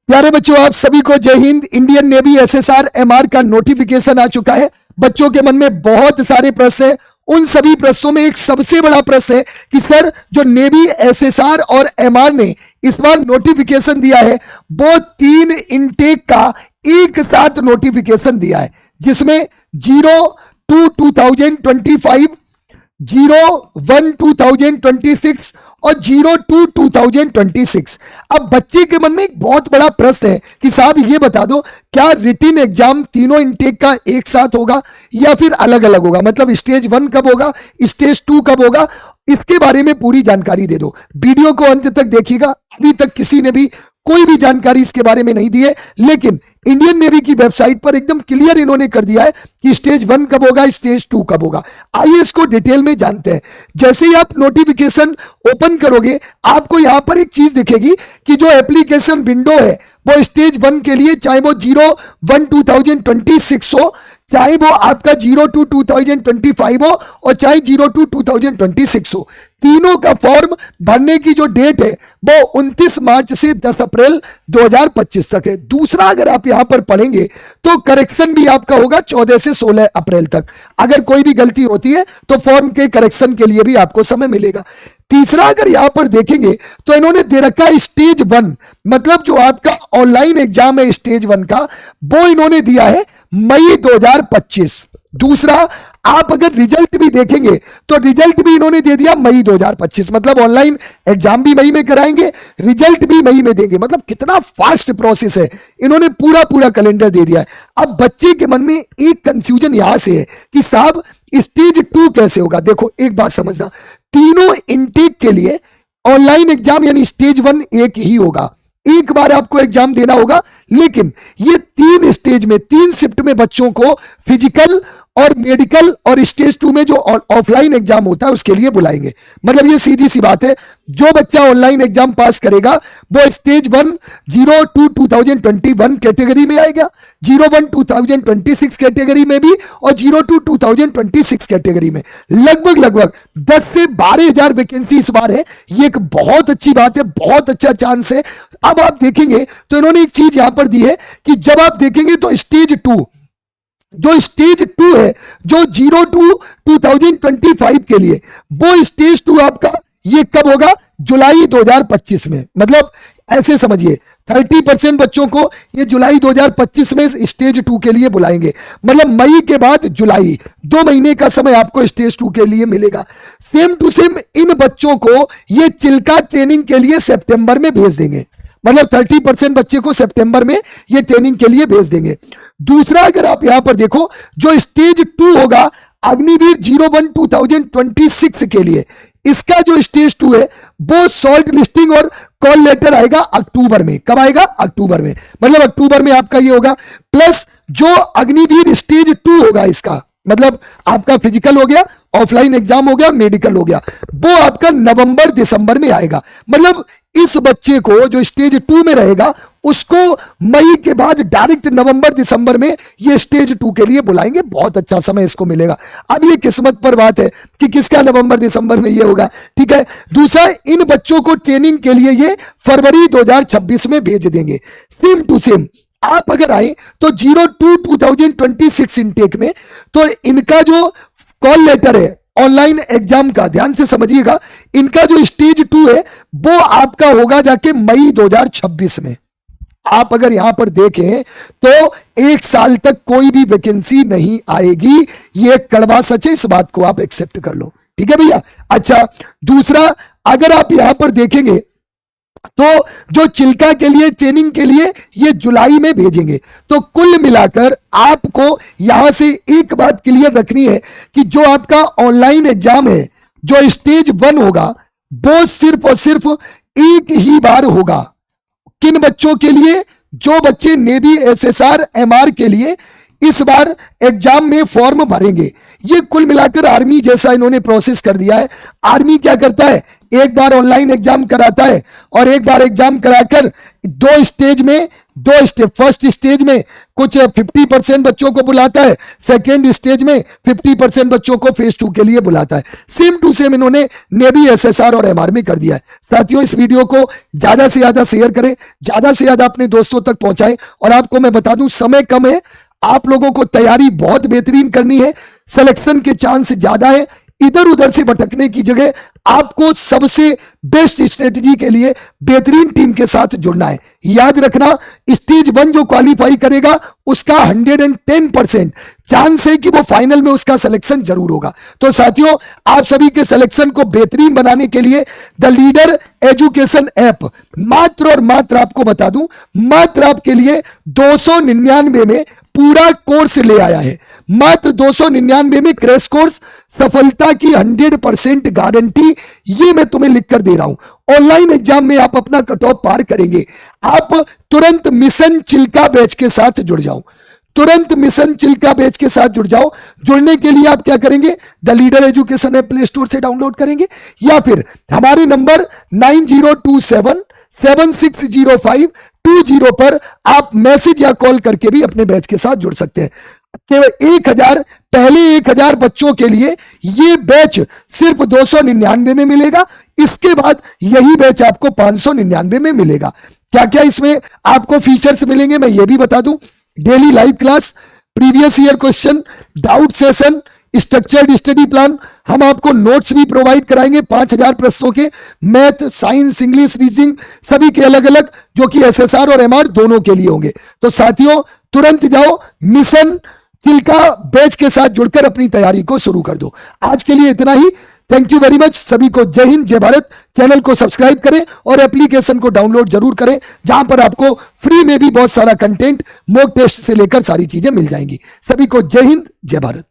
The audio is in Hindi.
प्यारे बच्चों, आप सभी को जय Hind. Indian navy SSR MR का नोटिफिकेशन आ चुका है। बच्चों के मन में बहुत सारे प्रश्न हैं। उन सभी प्रश्नों में एक सबसे बड़ा प्रश्न है कि सर, जो नेवी एसएसआर और एमआर ने इस बार नोटिफिकेशन दिया है, वो 3 इनटेक का एक साथ नोटिफिकेशन दिया है, जिसमें 02/2025, 01/2026 और 02/2026। अब बच्चे के मन में एक बहुत बड़ा प्रश्न है कि साहब ये बता दो, क्या रिटिन एग्जाम तीनों इनटेक का एक साथ होगा या फिर अलग अलग होगा? मतलब स्टेज 1 कब होगा, स्टेज 2 कब होगा? इसके बारे में पूरी जानकारी दे दो। वीडियो को अंत तक देखिएगा। अभी तक किसी ने भी कोई भी जानकारी इसके बारे में नहीं दी है, लेकिन इंडियन नेवी की वेबसाइट पर एकदम क्लियर इन्होंने कर दिया है कि स्टेज 1 कब होगा, स्टेज 2 कब होगा। आइए इसको डिटेल में जानते हैं। जैसे ही आप नोटिफिकेशन ओपन करोगे, आपको यहां पर एक चीज दिखेगी कि जो एप्लीकेशन विंडो है वो स्टेज 1 के लिए, चाहे वो 01/2026 हो, चाहे वो आपका 02/2025 हो और चाहे 02/2026 हो, तीनों का फॉर्म भरने की जो डेट है वो 29 मार्च से 10 अप्रैल 2025 तक है। दूसरा, अगर आप यहां पर पढ़ेंगे तो करेक्शन भी आपका होगा 14 से 16 अप्रैल तक। अगर कोई भी गलती होती है तो फॉर्म के करेक्शन के लिए भी आपको समय मिलेगा। तीसरा, अगर यहां पर देखेंगे तो इन्होंने दे रखा है स्टेज 1, मतलब जो आपका ऑनलाइन एग्जाम है स्टेज 1 का, वो इन्होंने दिया है मई 2025। दूसरा, आप अगर रिजल्ट भी देखेंगे तो रिजल्ट भी इन्होंने दे दिया मई 2025, मतलब ऑनलाइन एग्जाम भी मई में कराएंगे, रिजल्ट भी मई में देंगे। मतलब कितना फास्ट प्रोसेस है, इन्होंने पूरा कैलेंडर दे दिया है। अब बच्चे के मन में एक कंफ्यूजन यहां से है कि साहब स्टेज 2 कैसे होगा। देखो, एक बात समझना, तीनों इनटेक के लिए ऑनलाइन एग्जाम यानी स्टेज 1 एक ही होगा, एक बार आपको एग्जाम देना होगा, लेकिन ये 3 स्टेज में, 3 शिफ्ट में बच्चों को फिजिकल और मेडिकल और स्टेज 2 में जो ऑफलाइन एग्जाम होता है उसके लिए बुलाएंगे। मतलब ये सीधी सी बात है, जो बच्चा ऑनलाइन एग्जाम पास करेगा वो स्टेज 1 02/2021 कैटेगरी में आएगा, 01/2026 कैटेगरी में भी और 02/2026 कैटेगरी में। लगभग 10 से 12,000 वैकेंसी इस बार है। ये एक बहुत अच्छी बात है, बहुत अच्छा चांस है। अब आप देखेंगे तो इन्होंने एक चीज यहां पर दी है कि जब आप देखेंगे तो स्टेज 2, जो स्टेज 2 है, जो 02/2025 के लिए, वो स्टेज 2 आपका ये कब होगा? जुलाई 2025 में। मतलब ऐसे समझिए 30% बच्चों को ये जुलाई 2025 में स्टेज 2 के लिए बुलाएंगे। मतलब मई के बाद जुलाई, 2 महीने का समय आपको स्टेज 2 के लिए मिलेगा। सेम टू सेम इन बच्चों को ये चिल्का ट्रेनिंग के लिए सितंबर में भेज देंगे। मतलब 30% बच्चे को सितंबर में ये ट्रेनिंग के लिए भेज देंगे। दूसरा, अगर आप यहां पर देखो, जो स्टेज 2 होगा अग्निवीर 01/2026 के लिए, इसका जो स्टेज 2 है वो शॉर्ट लिस्टिंग और कॉल लेटर आएगा अक्टूबर में। कब आएगा? अक्टूबर में। मतलब अक्टूबर में आपका ये होगा। प्लस जो अग्निवीर स्टेज 2 होगा, इसका मतलब आपका फिजिकल हो गया, ऑफलाइन एग्जाम हो गया, मेडिकल हो गया, वो आपका नवंबर दिसंबर में आएगा। मतलब इस बच्चे को जो स्टेज 2 में रहेगा उसको मई के बाद डायरेक्ट नवंबर दिसंबर में ये स्टेज 2 के लिए बुलाएंगे। बहुत अच्छा समय इसको मिलेगा। अब ये किस्मत पर बात है कि किसका नवंबर दिसंबर में ये होगा, ठीक है। दूसरा, इन बच्चों को ट्रेनिंग के लिए ये फरवरी 2026 में भेज देंगे। सेम टू सेम आप अगर आए तो 02/2026 इनटेक में, तो इनका जो कॉल लेटर है ऑनलाइन एग्जाम का, ध्यान से समझिएगा, इनका जो स्टेज 2 है वो आपका होगा जाके मई 2026 में। आप अगर यहां पर देखें तो 1 साल तक कोई भी वैकेंसी नहीं आएगी। ये कड़वा सच है, इस बात को आप एक्सेप्ट कर लो, ठीक है भैया। अच्छा, दूसरा, अगर आप यहां पर देखेंगे तो जो चिल्का के लिए ट्रेनिंग के लिए ये जुलाई में भेजेंगे। तो कुल मिलाकर आपको यहां से एक बात क्लियर रखनी है कि जो आपका ऑनलाइन एग्जाम है, जो स्टेज 1 होगा, वो सिर्फ और सिर्फ एक ही बार होगा। किन बच्चों के लिए? जो बच्चे नेवी एसएसआर एमआर के लिए इस बार एग्जाम में फॉर्म भरेंगे। ये कुल मिलाकर आर्मी जैसा इन्होंने प्रोसेस कर दिया है। आर्मी क्या करता है, एक बार ऑनलाइन एग्जाम कराता है और एक बार एग्जाम कराकर दो स्टेज में, दो स्टेज, फर्स्ट स्टेज में कुछ 50% बच्चों को बुलाता है, सेकेंड स्टेज में 50% बच्चों को फेज 2 के लिए बुलाता है। सेम टू सेम इन्होंने नेवी, एसएसआर और एमआर में कर दिया है। साथियों, इस वीडियो को ज्यादा से ज्यादा शेयर करें, ज्यादा से ज्यादा अपने दोस्तों तक पहुंचाएं। और आपको मैं बता दूं, समय कम है, आप लोगों को तैयारी बहुत बेहतरीन करनी है, सिलेक्शन के चांस ज्यादा है। इधर उधर से भटकने की जगह आपको सबसे बेस्ट स्ट्रेटजी के लिए बेहतरीन टीम के साथ जुड़ना है। याद रखना, स्टेज 1 जो क्वालिफाई करेगा उसका 110% चांस है कि वो फाइनल में उसका सिलेक्शन जरूर होगा। तो साथियों, आप सभी के सिलेक्शन को बेहतरीन बनाने के लिए द लीडर एजुकेशन ऐप मात्र और मात्र, आपको बता दूं, मात्र आपके लिए 299 में पूरा कोर्स ले आया है। मात्र 299 में क्रैश कोर्स, सफलता की 100% गारंटी, ये मैं तुम्हें लिख कर दे रहा हूं। ऑनलाइन एग्जाम में आप अपना कट ऑफ पार करेंगे। आप तुरंत मिशन चिल्का बैच के साथ जुड़ जाओ, तुरंत मिशन चिल्का बैच के साथ जुड़ जाओ। जुड़ने के लिए आप क्या करेंगे, the leader education app play store से डाउनलोड करेंगे या फिर हमारे नंबर 9027760520 पर आप मैसेज या कॉल करके भी अपने बैच के साथ जुड़ सकते हैं। केवल 1000, पहले 1000 बच्चों के लिए ये बैच सिर्फ 299 में मिलेगा। इसके बाद यही बैच आपको 599 में मिलेगा। क्या क्या इसमें आपको फीचर्स मिलेंगे मैं ये भी बता दूं। Daily live class, previous year question, doubt session, structured study plan, हम आपको नोट्स भी प्रोवाइड कराएंगे 5000 प्रश्नों के, मैथ, साइंस, इंग्लिश, रीजनिंग सभी के अलग अलग, जो कि एसएसआर और एमआर दोनों के लिए होंगे। तो साथियों, तुरंत जाओ, मिशन चिल्का बैच के साथ जुड़कर अपनी तैयारी को शुरू कर दो। आज के लिए इतना ही। Thank you very much. सभी को जय हिंद, जय भारत। चैनल को सब्सक्राइब करें और एप्लीकेशन को डाउनलोड जरूर करें, जहां पर आपको फ्री में भी बहुत सारा कंटेंट, मॉक टेस्ट से लेकर सारी चीजें मिल जाएंगी। सभी को जय हिंद, जय भारत।